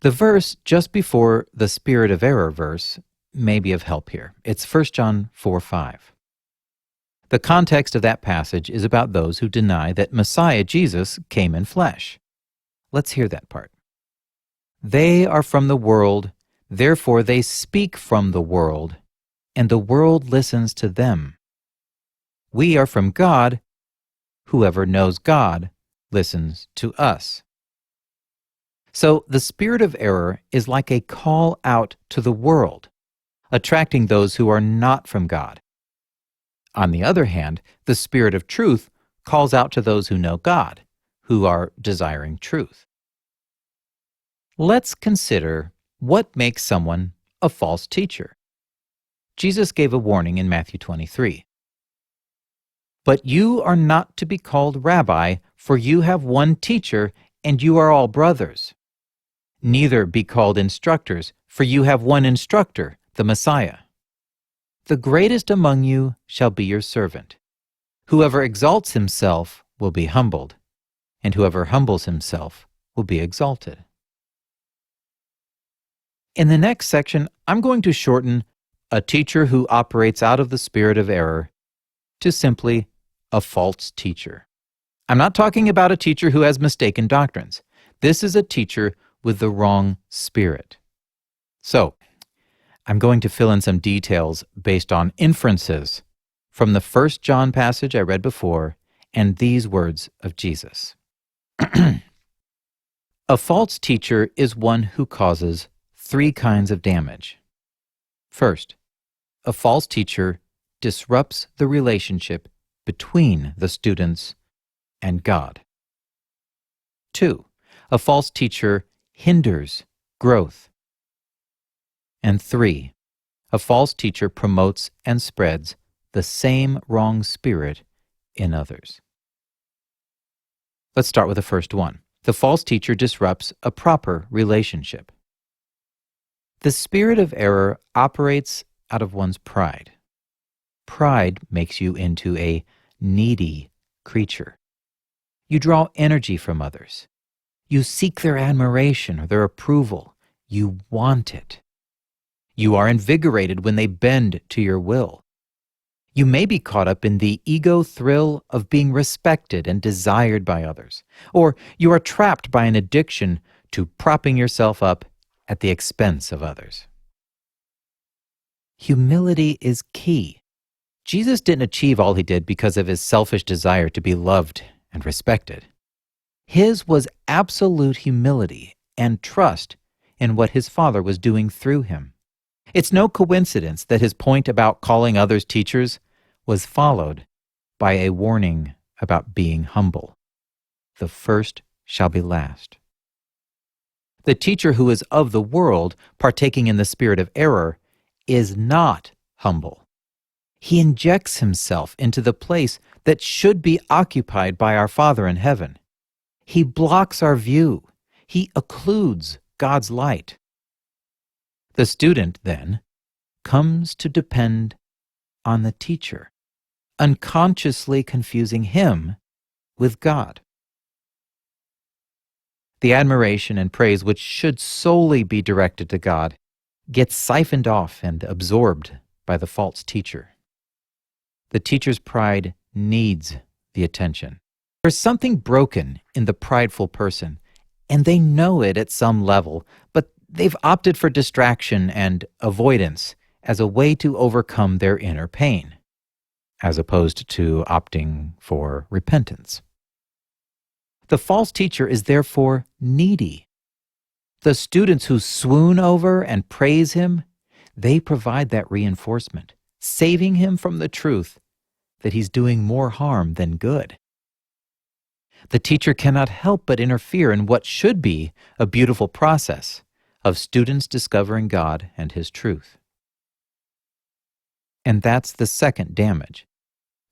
The verse just before the spirit of error verse may be of help here. It's 1 John 4:5. The context of that passage is about those who deny that Messiah Jesus came in flesh. Let's hear that part. They are from the world, therefore they speak from the world, and the world listens to them. We are from God. Whoever knows God listens to us. So the spirit of error is like a call out to the world, attracting those who are not from God. On the other hand, the spirit of truth calls out to those who know God, who are desiring truth. Let's consider what makes someone a false teacher. Jesus gave a warning in Matthew 23. But you are not to be called rabbi, for you have one teacher, and you are all brothers. Neither be called instructors, for you have one instructor, the Messiah. The greatest among you shall be your servant. Whoever exalts himself will be humbled, and whoever humbles himself will be exalted. In the next section, I'm going to shorten a teacher who operates out of the spirit of error to simply a false teacher. I'm not talking about a teacher who has mistaken doctrines. This is a teacher with the wrong spirit. So, I'm going to fill in some details based on inferences from the 1 John passage I read before and these words of Jesus. A false teacher is one who causes three kinds of damage. First, a false teacher disrupts the relationship between the students and God. 2, a false teacher hinders growth. And 3, a false teacher promotes and spreads the same wrong spirit in others. Let's start with the first one. The false teacher disrupts a proper relationship. The spirit of error operates out of one's pride. Pride makes you into a needy creature. You draw energy from others. You seek their admiration or their approval. You want it. You are invigorated when they bend to your will. You may be caught up in the ego thrill of being respected and desired by others, or you are trapped by an addiction to propping yourself up at the expense of others. Humility is key. Jesus didn't achieve all he did because of his selfish desire to be loved and respected. His was absolute humility and trust in what his Father was doing through him. It's no coincidence that his point about calling others teachers was followed by a warning about being humble. The first shall be last. The teacher who is of the world, partaking in the spirit of error, is not humble. He injects himself into the place that should be occupied by our Father in heaven. He blocks our view. He occludes God's light. The student, then, comes to depend on the teacher, unconsciously confusing him with God. The admiration and praise which should solely be directed to God gets siphoned off and absorbed by the false teacher. The teacher's pride needs the attention. There's something broken in the prideful person, and they know it at some level, but they've opted for distraction and avoidance as a way to overcome their inner pain, as opposed to opting for repentance. The false teacher is therefore needy. The students who swoon over and praise him, they provide that reinforcement, saving him from the truth that he's doing more harm than good. The teacher cannot help but interfere in what should be a beautiful process of students discovering God and his truth. And that's the second damage.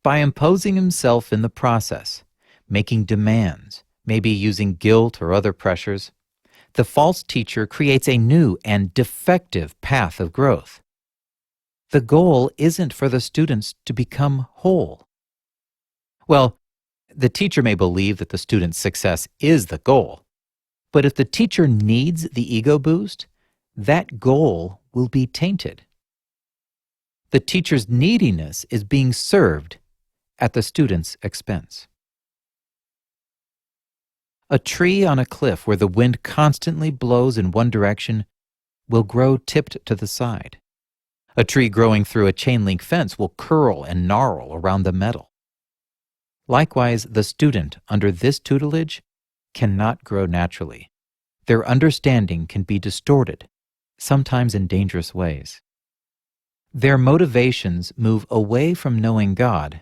By imposing himself in the process, making demands, maybe using guilt or other pressures, the false teacher creates a new and defective path of growth. The goal isn't for the students to become whole. Well, the teacher may believe that the student's success is the goal, But if the teacher needs the ego boost, that goal will be tainted. The teacher's neediness is being served at the student's expense. A tree on a cliff where the wind constantly blows in one direction will grow tipped to the side. A tree growing through a chain-link fence will curl and gnarl around the metal. Likewise, the student under this tutelage cannot grow naturally. Their understanding can be distorted, sometimes in dangerous ways. Their motivations move away from knowing God,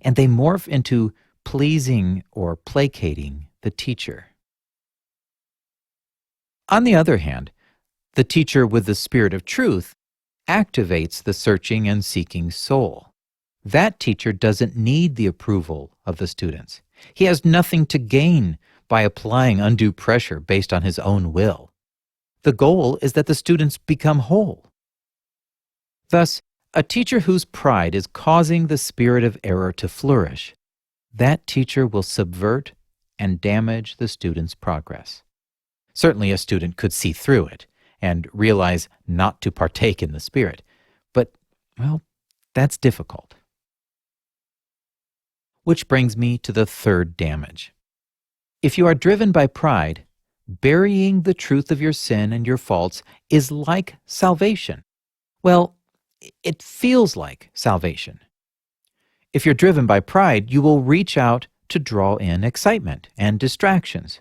and they morph into pleasing or placating the teacher. On the other hand, the teacher with the spirit of truth activates the searching and seeking soul. That teacher doesn't need the approval of the students. He has nothing to gain by applying undue pressure based on his own will. The goal is that the students become whole. Thus, a teacher whose pride is causing the spirit of error to flourish, that teacher will subvert and damage the student's progress. Certainly a student could see through it and realize not to partake in the spirit, but, well, that's difficult. Which brings me to the third damage. If you are driven by pride, burying the truth of your sin and your faults is like salvation. Well, it feels like salvation. If you're driven by pride, you will reach out to draw in excitement and distractions.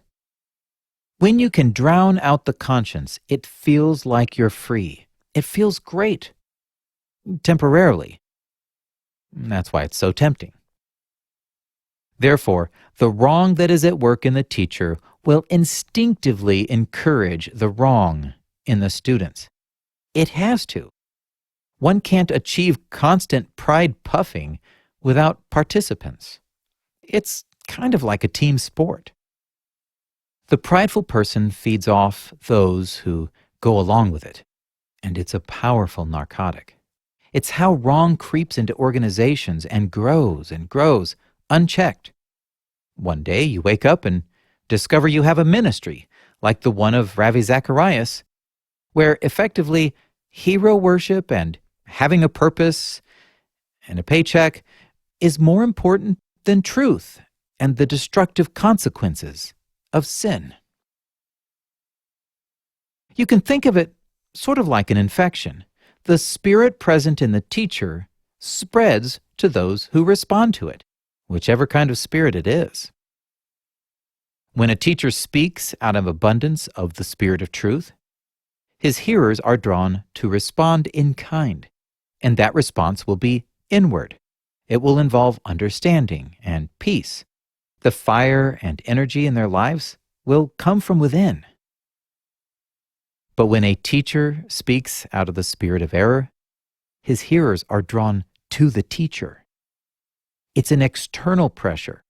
When you can drown out the conscience, it feels like you're free. It feels great. Temporarily. That's why it's so tempting. Therefore, the wrong that is at work in the teacher will instinctively encourage the wrong in the students. It has to. One can't achieve constant pride puffing without participants. It's kind of like a team sport. The prideful person feeds off those who go along with it, and it's a powerful narcotic. It's how wrong creeps into organizations and grows unchecked. One day you wake up and discover you have a ministry, like the one of Ravi Zacharias, where effectively hero worship and having a purpose and a paycheck is more important than truth and the destructive consequences of sin. You can think of it sort of like an infection. The spirit present in the teacher spreads to those who respond to it, whichever kind of spirit it is. When a teacher speaks out of abundance of the spirit of truth, his hearers are drawn to respond in kind, and that response will be inward. It will involve understanding and peace. The fire and energy in their lives will come from within. But when a teacher speaks out of the spirit of error, his hearers are drawn to the teacher. It's an external pressure.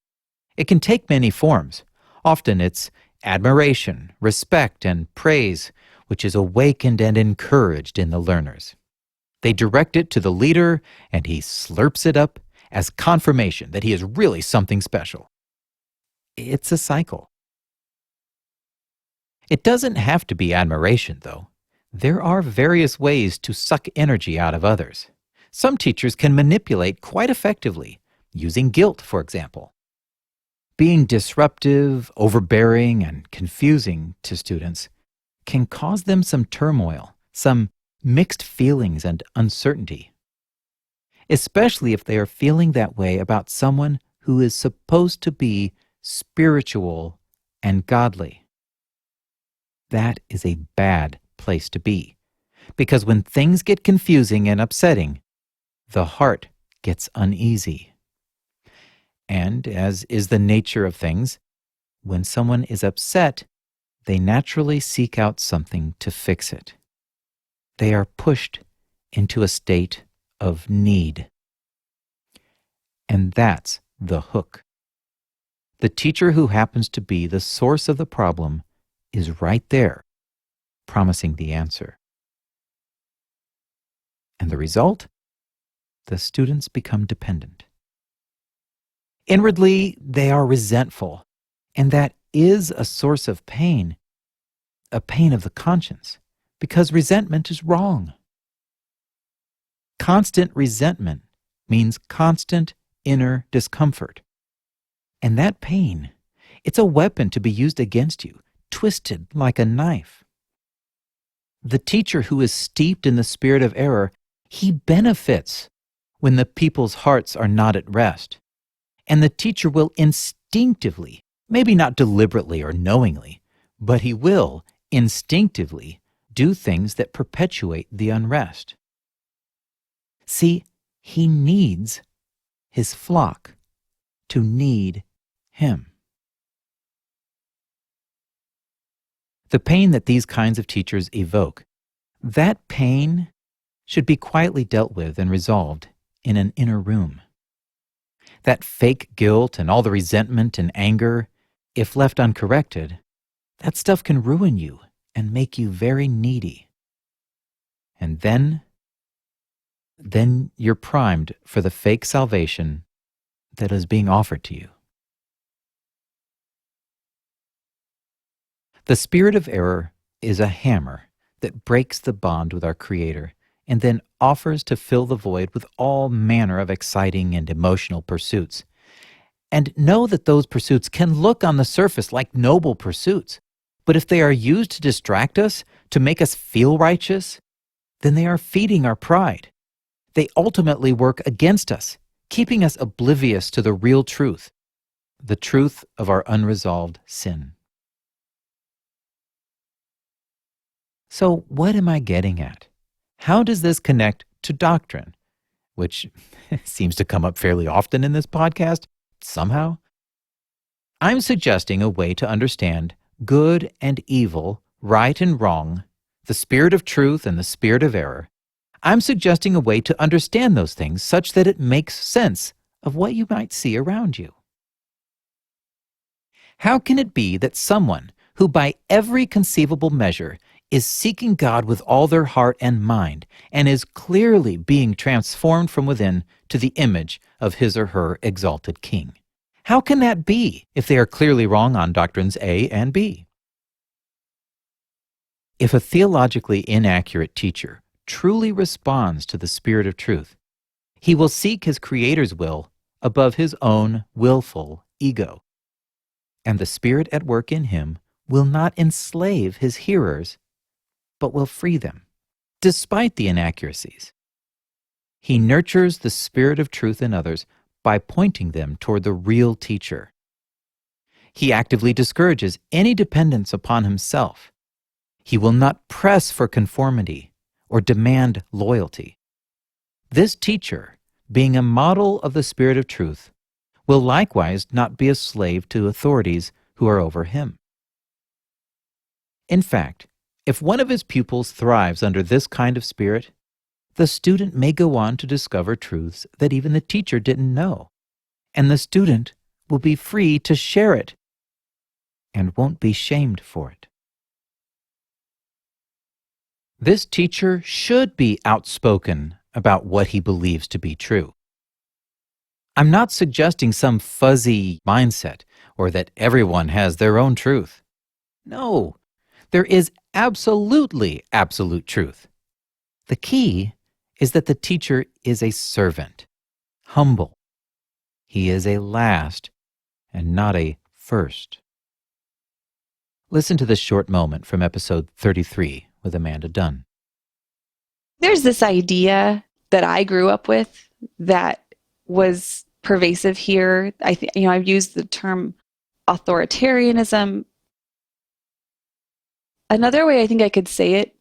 It can take many forms. Often it's admiration, respect, and praise, which is awakened and encouraged in the learners. They direct it to the leader, and he slurps it up as confirmation that he is really something special. It's a cycle. It doesn't have to be admiration, though. There are various ways to suck energy out of others. Some teachers can manipulate quite effectively, using guilt, for example. Being disruptive, overbearing, and confusing to students can cause them some turmoil, some mixed feelings and uncertainty, especially if they are feeling that way about someone who is supposed to be spiritual and godly. That is a bad place to be, because when things get confusing and upsetting, the heart gets uneasy. And, as is the nature of things, when someone is upset, they naturally seek out something to fix it. They are pushed into a state of need. And that's the hook. The teacher who happens to be the source of the problem is right there, promising the answer. And the result? The students become dependent. Inwardly, they are resentful, and that is a source of pain, a pain of the conscience because resentment is wrong. Constant resentment means constant inner discomfort. And that pain, it's a weapon to be used against you, twisted like a knife. The teacher who is steeped in the spirit of error, he benefits when the people's hearts are not at rest. And the teacher will instinctively, maybe not deliberately or knowingly, but he will instinctively do things that perpetuate the unrest. See, he needs his flock to need him. The pain that these kinds of teachers evoke, that pain should be quietly dealt with and resolved in an inner room. That fake guilt and all the resentment and anger, if left uncorrected, that stuff can ruin you and make you very needy. And then you're primed for the fake salvation that is being offered to you. The spirit of error is a hammer that breaks the bond with our Creator and then offers to fill the void with all manner of exciting and emotional pursuits. And know that those pursuits can look on the surface like noble pursuits, but if they are used to distract us, to make us feel righteous, then they are feeding our pride. They ultimately work against us, keeping us oblivious to the real truth, the truth of our unresolved sin. So what am I getting at? How does this connect to doctrine, which seems to come up fairly often in this podcast, somehow? I'm suggesting a way to understand good and evil, right and wrong, the spirit of truth and the spirit of error. I'm suggesting a way to understand those things such that it makes sense of what you might see around you. How can it be that someone who by every conceivable measure is seeking God with all their heart and mind and is clearly being transformed from within to the image of his or her exalted King? How can that be if they are clearly wrong on doctrines A and B? If a theologically inaccurate teacher truly responds to the Spirit of truth, he will seek his Creator's will above his own willful ego. And the Spirit at work in him will not enslave his hearers, but will free them, despite the inaccuracies. He nurtures the Spirit of truth in others by pointing them toward the real teacher. He actively discourages any dependence upon himself. He will not press for conformity or demand loyalty. This teacher, being a model of the Spirit of truth, will likewise not be a slave to authorities who are over him. In fact, if one of his pupils thrives under this kind of spirit, the student may go on to discover truths that even the teacher didn't know, and the student will be free to share it and won't be shamed for it. This teacher should be outspoken about what he believes to be true. I'm not suggesting some fuzzy mindset or that everyone has their own truth. No, there is absolutely absolute truth. The key is that the teacher is a servant, humble. He is a last and not a first. Listen to this short moment from episode 33 with Amanda Dunn. There's this idea that I grew up with that was pervasive here. I've used the term authoritarianism. Another way I think I could say it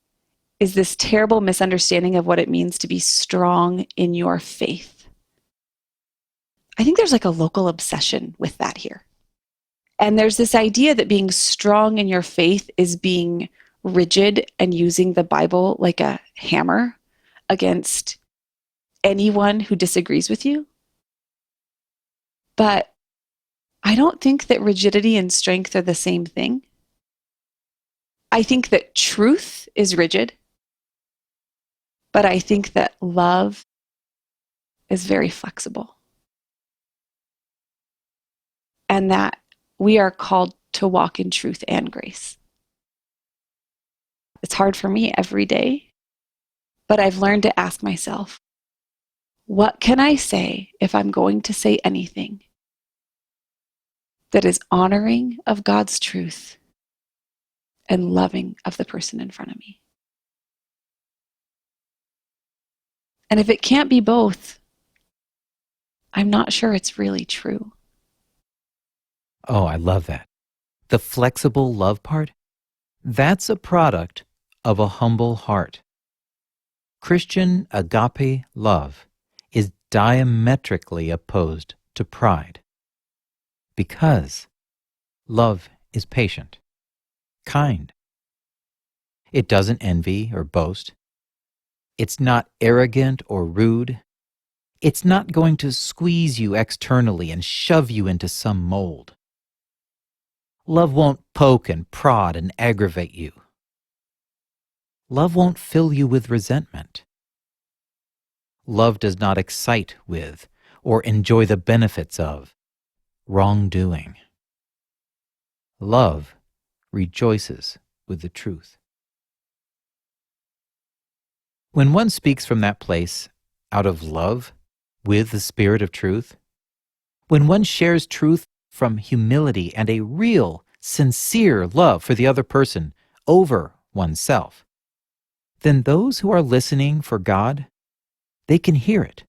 is this terrible misunderstanding of what it means to be strong in your faith. I think there's like a local obsession with that here. And there's this idea that being strong in your faith is being rigid and using the Bible like a hammer against anyone who disagrees with you. But I don't think that rigidity and strength are the same thing. I think that truth is rigid, but I think that love is very flexible. And that we are called to walk in truth and grace. It's hard for me every day. But I've learned to ask myself, what can I say if I'm going to say anything that is honoring of God's truth and loving of the person in front of me? And if it can't be both, I'm not sure it's really true. Oh, I love that. The flexible love part? That's a product of a humble heart. Christian agape love is diametrically opposed to pride because love is patient, kind. It doesn't envy or boast. It's not arrogant or rude. It's not going to squeeze you externally and shove you into some mold. Love won't poke and prod and aggravate you. Love won't fill you with resentment. Love does not excite with or enjoy the benefits of wrongdoing. Love rejoices with the truth. When one speaks from that place, out of love, with the Spirit of truth, when one shares truth from humility and a real, sincere love for the other person over oneself, then those who are listening for God, they can hear it.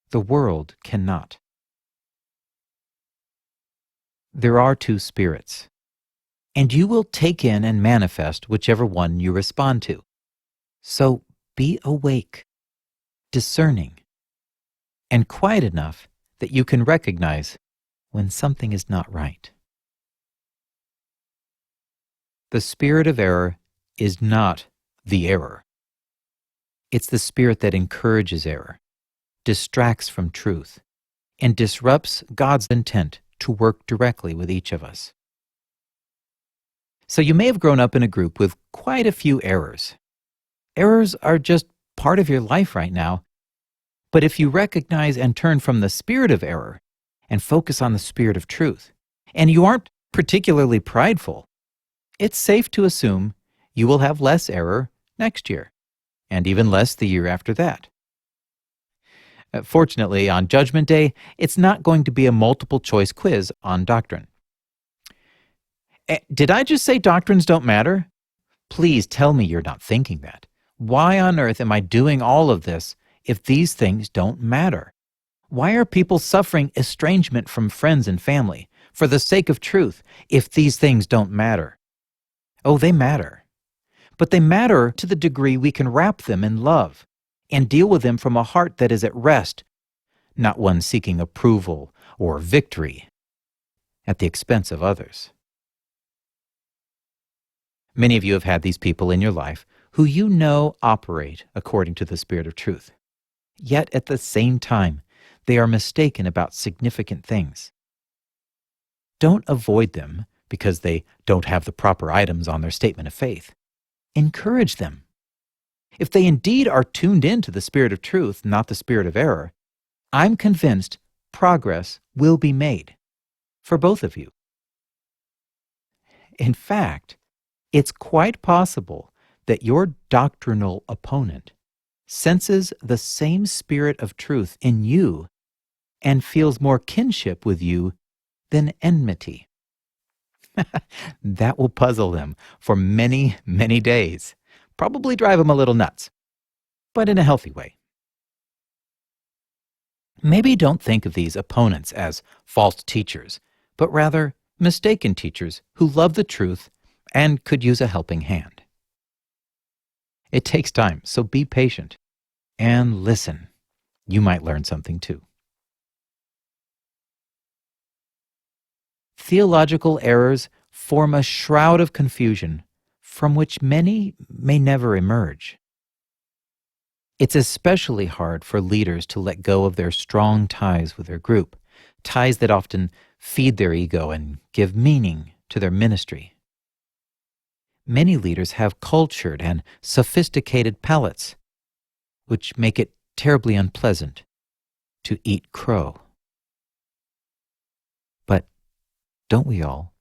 The world cannot. There are two spirits, and you will take in and manifest whichever one you respond to. So be awake, discerning, and quiet enough that you can recognize when something is not right. The spirit of error is not the error. It's the spirit that encourages error, distracts from truth, and disrupts God's intent to work directly with each of us. So you may have grown up in a group with quite a few errors. Errors are just part of your life right now. But if you recognize and turn from the spirit of error and focus on the spirit of truth, and you aren't particularly prideful, it's safe to assume you will have less error next year, and even less the year after that. Fortunately, on Judgment Day, it's not going to be a multiple-choice quiz on doctrine. Did I just say doctrines don't matter? Please tell me you're not thinking that. Why on earth am I doing all of this if these things don't matter? Why are people suffering estrangement from friends and family for the sake of truth if these things don't matter? Oh, they matter. But they matter to the degree we can wrap them in love and deal with them from a heart that is at rest, not one seeking approval or victory at the expense of others. Many of you have had these people in your life who you know operate according to the Spirit of truth. Yet at the same time, they are mistaken about significant things. Don't avoid them because they don't have the proper items on their statement of faith. Encourage them. If they indeed are tuned in to the Spirit of truth, not the spirit of error, I'm convinced progress will be made for both of you. In fact, it's quite possible that your doctrinal opponent senses the same spirit of truth in you and feels more kinship with you than enmity. That will puzzle them for many, many days. Probably drive them a little nuts, but in a healthy way. Maybe don't think of these opponents as false teachers, but rather mistaken teachers who love the truth and could use a helping hand. It takes time, so be patient and listen. You might learn something too. Theological errors form a shroud of confusion from which many may never emerge. It's especially hard for leaders to let go of their strong ties with their group, ties that often feed their ego and give meaning to their ministry. Many leaders have cultured and sophisticated palates, which make it terribly unpleasant to eat crow. But don't we all?